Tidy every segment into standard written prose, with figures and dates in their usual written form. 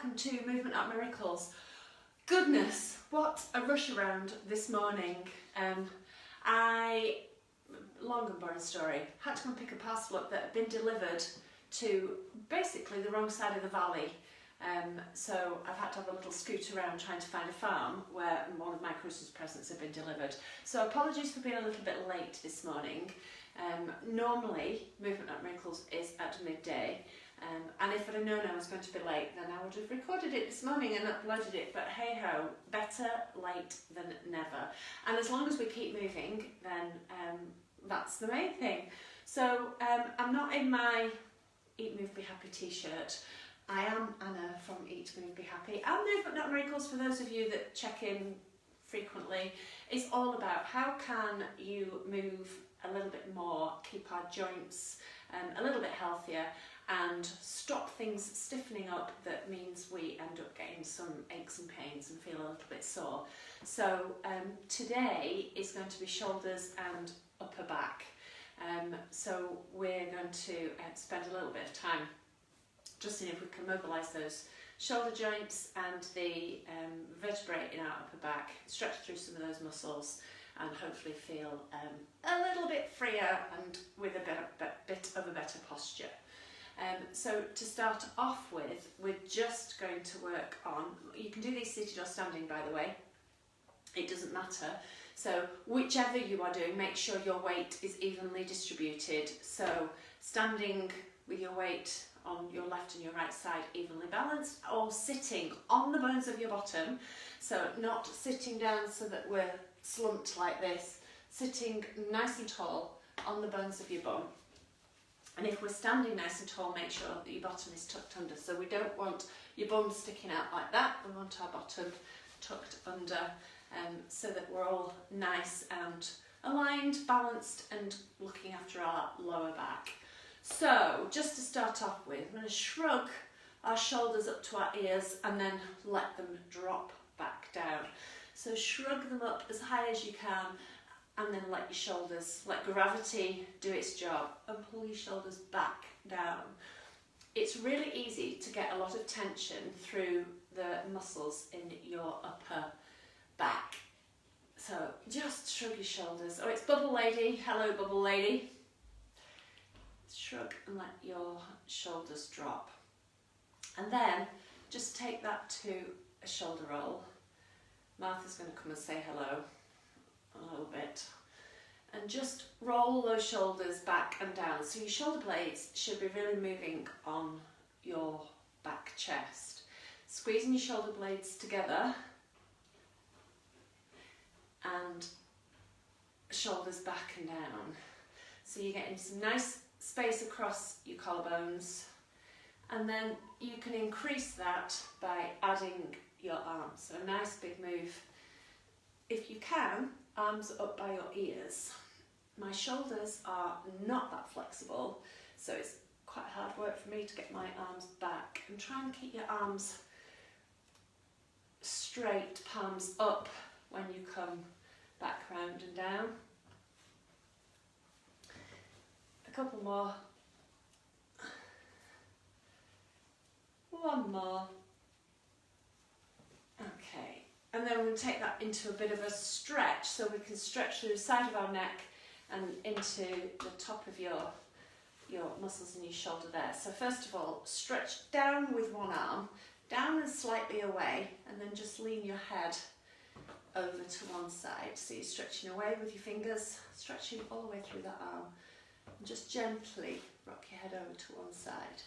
welcome to Movement Not Miracles. Goodness, what a rush around this morning. Long and boring story, had to go and pick a parcel up that had been delivered to basically the wrong side of the valley. So I've had to have a little scoot around trying to find a farm where one of my Christmas presents had been delivered. So apologies for being a little bit late this morning. Normally Movement Not Miracles is at midday. And if I'd have known I was going to be late, then I would have recorded it this morning and uploaded it, but hey ho, better late than never. And as long as we keep moving, then that's the main thing. So I'm not in my Eat, Move, Be Happy t-shirt. I am Anna from Eat, Move, Be Happy. And Movement Not Miracles, for those of you that check in frequently, is all about how can you move a little bit more, keep our joints a little bit healthier, and stop things stiffening up that means we end up getting some aches and pains and feel a little bit sore. So today is going to be shoulders and upper back. So we're going to spend a little bit of time just seeing if we can mobilise those shoulder joints and the vertebrae in our upper back, stretch through some of those muscles and hopefully feel a little bit freer and with a bit of a better posture. So to start off with, we're just going to work on, you can do these seated or standing by the way, it doesn't matter. So whichever you are doing, make sure your weight is evenly distributed. So standing with your weight on your left and your right side evenly balanced, or sitting on the bones of your bottom. So not sitting down so that we're slumped like this, sitting nice and tall on the bones of your bum. And if we're standing nice and tall, make sure that your bottom is tucked under. So we don't want your bum sticking out like that. We want our bottom tucked under so that we're all nice and aligned, balanced and looking after our lower back. So just to start off with, we're going to shrug our shoulders up to our ears and then let them drop back down. So shrug them up as high as you can, and then let your shoulders, let gravity do its job and pull your shoulders back down. It's really easy to get a lot of tension through the muscles in your upper back. So just shrug your shoulders. Oh, it's Bubble Lady. Hello, Bubble Lady. Shrug and let your shoulders drop. And then just take that to a shoulder roll. Martha's going to come and say hello. A little bit, and just roll those shoulders back and down. So your shoulder blades should be really moving on your back chest. Squeezing your shoulder blades together and shoulders back and down. So you're getting some nice space across your collarbones, and then you can increase that by adding your arms. So a nice big move. If you can, arms up by your ears. My shoulders are not that flexible, so it's quite hard work for me to get my arms back. And try and keep your arms straight, palms up when you come back round and down. A couple more. One more. Okay. And then we'll take that into a bit of a stretch, so we can stretch through the side of our neck and into the top of your muscles in your shoulder there. So first of all, stretch down with one arm, down and slightly away, and then just lean your head over to one side. So you're stretching away with your fingers, stretching all the way through that arm. And just gently rock your head over to one side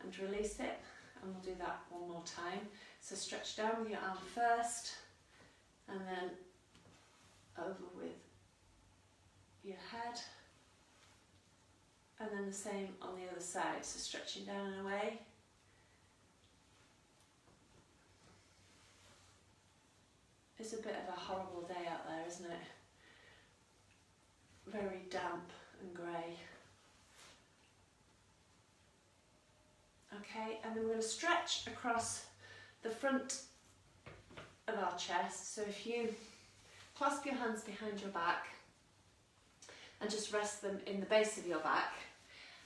and release it. And we'll do that one more time. So stretch down with your arm first, and then over with your head, and then the same on the other side. So stretching down and away. It's a bit of a horrible day out there, isn't it? Very damp and grey. Okay, and then we're going to stretch across the front of our chest. So if you clasp your hands behind your back and just rest them in the base of your back,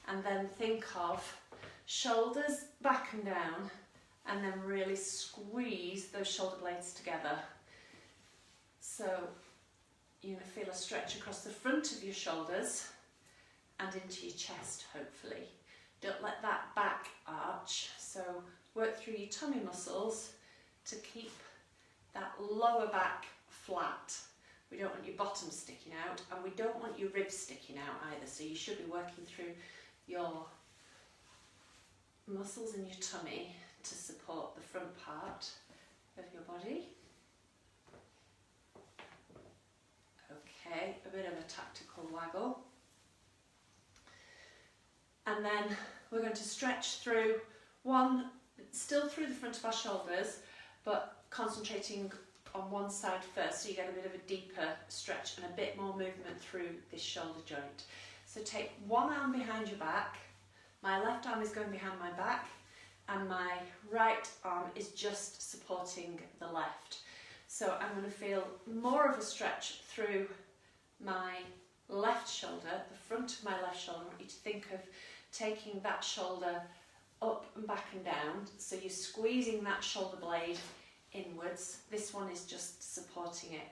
and then think of shoulders back and down and then really squeeze those shoulder blades together. So you're going to feel a stretch across the front of your shoulders and into your chest, hopefully. Don't let that back arch, so work through your tummy muscles to keep that lower back flat. We don't want your bottom sticking out, and we don't want your ribs sticking out either, so you should be working through your muscles in your tummy to support the front part of your body. Okay, a bit of a tactical waggle. And then we're going to stretch through still through the front of our shoulders, but concentrating on one side first, so you get a bit of a deeper stretch and a bit more movement through this shoulder joint. So take one arm behind your back, my left arm is going behind my back, and my right arm is just supporting the left. So I'm going to feel more of a stretch through my left shoulder, the front of my left shoulder. I want you to think of taking that shoulder up and back and down, so you're squeezing that shoulder blade inwards. This one is just supporting it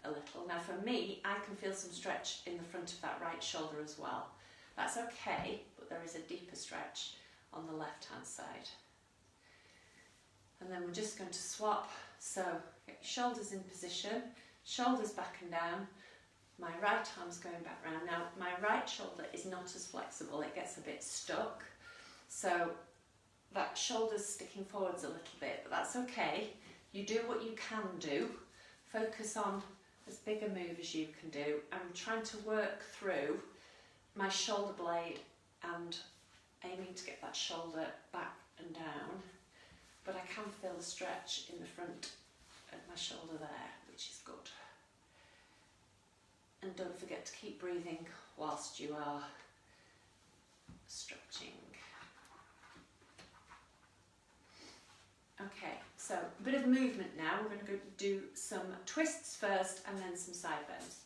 a little. Now for me, I can feel some stretch in the front of that right shoulder as well. That's okay, but there is a deeper stretch on the left hand side. And then we're just going to swap, so get your shoulders in position, shoulders back and down. My right arm's going back round. Now my right shoulder is not as flexible, it gets a bit stuck, so that shoulder's sticking forwards a little bit, but that's okay. You do what you can do. Focus on as big a move as you can do. I'm trying to work through my shoulder blade and aiming to get that shoulder back and down, but I can feel the stretch in the front of my shoulder there, which is good. And don't forget to keep breathing whilst you are stretching. Okay, so a bit of movement now. We're going to do some twists first and then some side bends.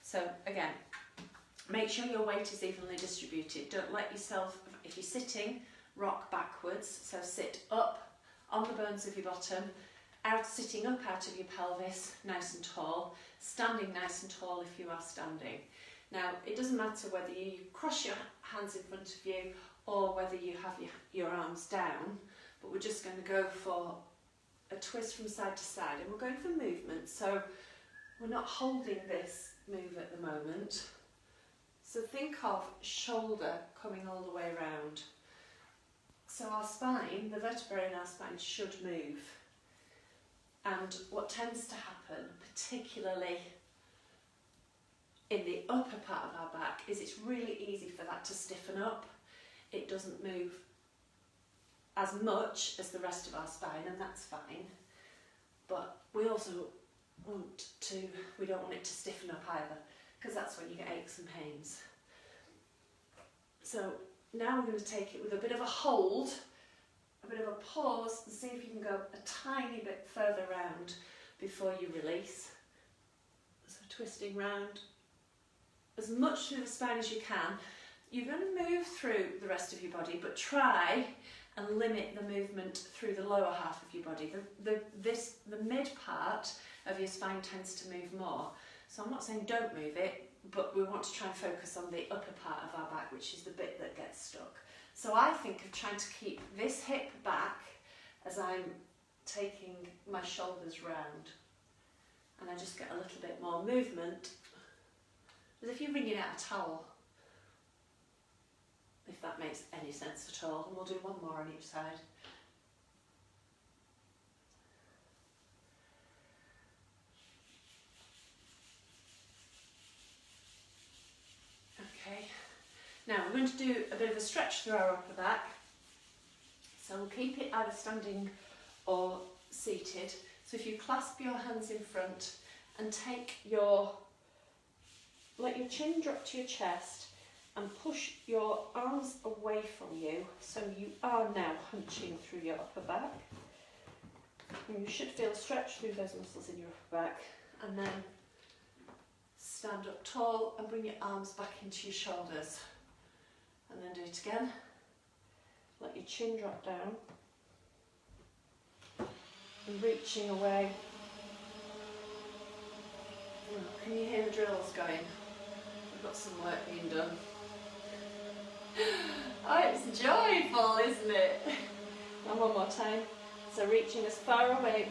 So again, make sure your weight is evenly distributed. Don't let yourself, if you're sitting, rock backwards. So sit up on the bones of your bottom, sitting up out of your pelvis, nice and tall, standing nice and tall if you are standing. Now, it doesn't matter whether you cross your hands in front of you or whether you have your arms down, but we're just going to go for a twist from side to side, and we're going for movement, so we're not holding this move at the moment. So think of shoulder coming all the way around. So our spine, the vertebrae in our spine should move. And what tends to happen, particularly in the upper part of our back, is it's really easy for that to stiffen up. It doesn't move as much as the rest of our spine, and that's fine. But we also we don't want it to stiffen up either, because that's when you get aches and pains. So now we're going to take it with a bit of a hold, a bit of a pause, and see if you can go a tiny bit further round before you release. So twisting round as much through the spine as you can. You're going to move through the rest of your body, but try and limit the movement through the lower half of your body. The mid part of your spine tends to move more. So I'm not saying don't move it, but we want to try and focus on the upper part of our back, which is the bit that gets stuck. So I think of trying to keep this hip back as I'm taking my shoulders round. And I just get a little bit more movement, as if you're wringing out a towel, if that makes any sense at all. And we'll do one more on each side. Okay, now we're going to do a bit of a stretch through our upper back. So we'll keep it either standing or seated. So if you clasp your hands in front and let your chin drop to your chest and push your arms away from you, so you are now hunching through your upper back. And you should feel a stretch through those muscles in your upper back. And then stand up tall and bring your arms back into your shoulders. And then do it again. Let your chin drop down. and reaching away. Oh, can you hear the drills going? We've got some work being done. Oh, it's joyful, isn't it? And one more time. So reaching as far away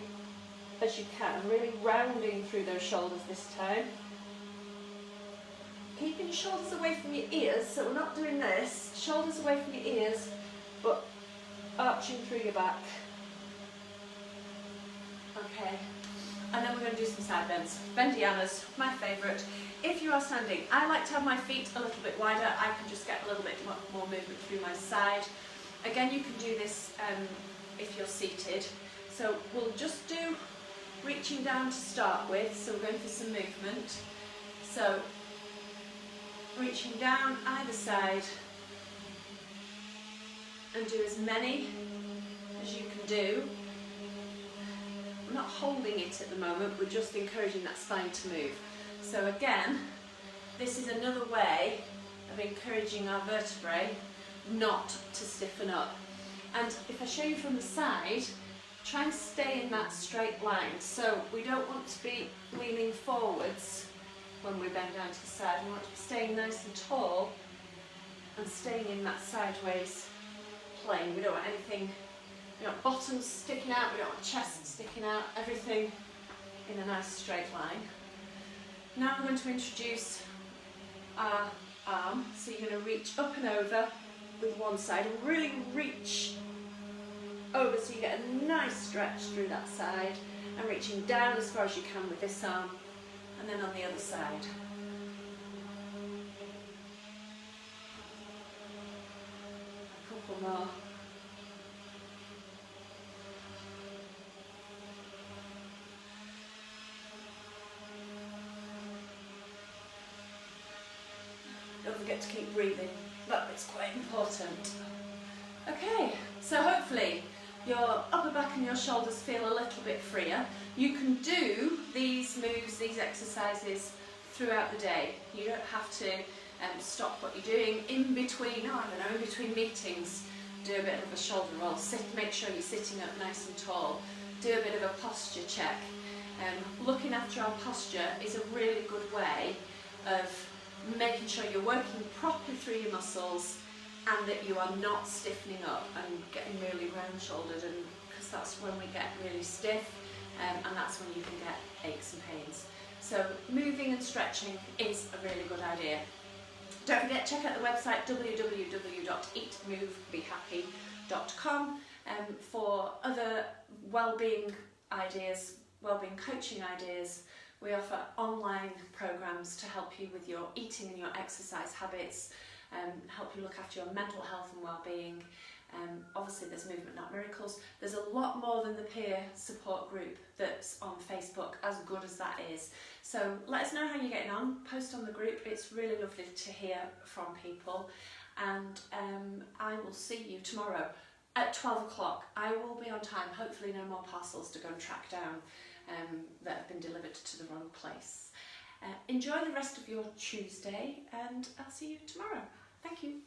as you can, really rounding through those shoulders this time. Keeping your shoulders away from your ears, so we're not doing this. Shoulders away from your ears, but arching through your back. Okay, and then we're going to do some side bends. Bendianas, my favourite. If you are standing, I like to have my feet a little bit wider. I can just get a little bit more movement through my side. Again, you can do this if you're seated. So we'll just do reaching down to start with. So we're going for some movement. So reaching down either side, and do as many as you can do. I'm not holding it at the moment, we're just encouraging that spine to move. So again, this is another way of encouraging our vertebrae not to stiffen up. And if I show you from the side, try and stay in that straight line. So we don't want to be leaning forwards when we bend down to the side. We want to be staying nice and tall and staying in that sideways plane. We don't want anything, we don't want bottoms sticking out, we don't want chest sticking out, everything in a nice straight line. Now we're going to introduce our arm. So you're going to reach up and over with one side and really reach over so you get a nice stretch through that side, and reaching down as far as you can with this arm, and then on the other side. A couple more. Don't forget to keep breathing, that bit's quite important. Okay, so hopefully your upper back and your shoulders feel a little bit freer. You can do these moves, these exercises throughout the day. You don't have to stop what you're doing in between, in between meetings. Do a bit of a shoulder roll, make sure you're sitting up nice and tall. Do a bit of a posture check. Looking after our posture is a really good way of making sure you're working properly through your muscles and that you are not stiffening up and getting really round-shouldered, and because that's when we get really stiff, and that's when you can get aches and pains. So moving and stretching is a really good idea. Don't forget, check out the website www.eatmovebehappy.com for other well-being ideas, well-being coaching ideas. We offer online programs to help you with your eating and your exercise habits, help you look after your mental health and well-being. Obviously there's Movement Not Miracles. There's a lot more than the peer support group that's on Facebook, as good as that is. So let us know how you're getting on, post on the group. It's really lovely to hear from people, and I will see you tomorrow at 12 o'clock. I will be on time, hopefully no more parcels to go and track down that have been delivered to the wrong place. Enjoy the rest of your Tuesday, and I'll see you tomorrow. Thank you.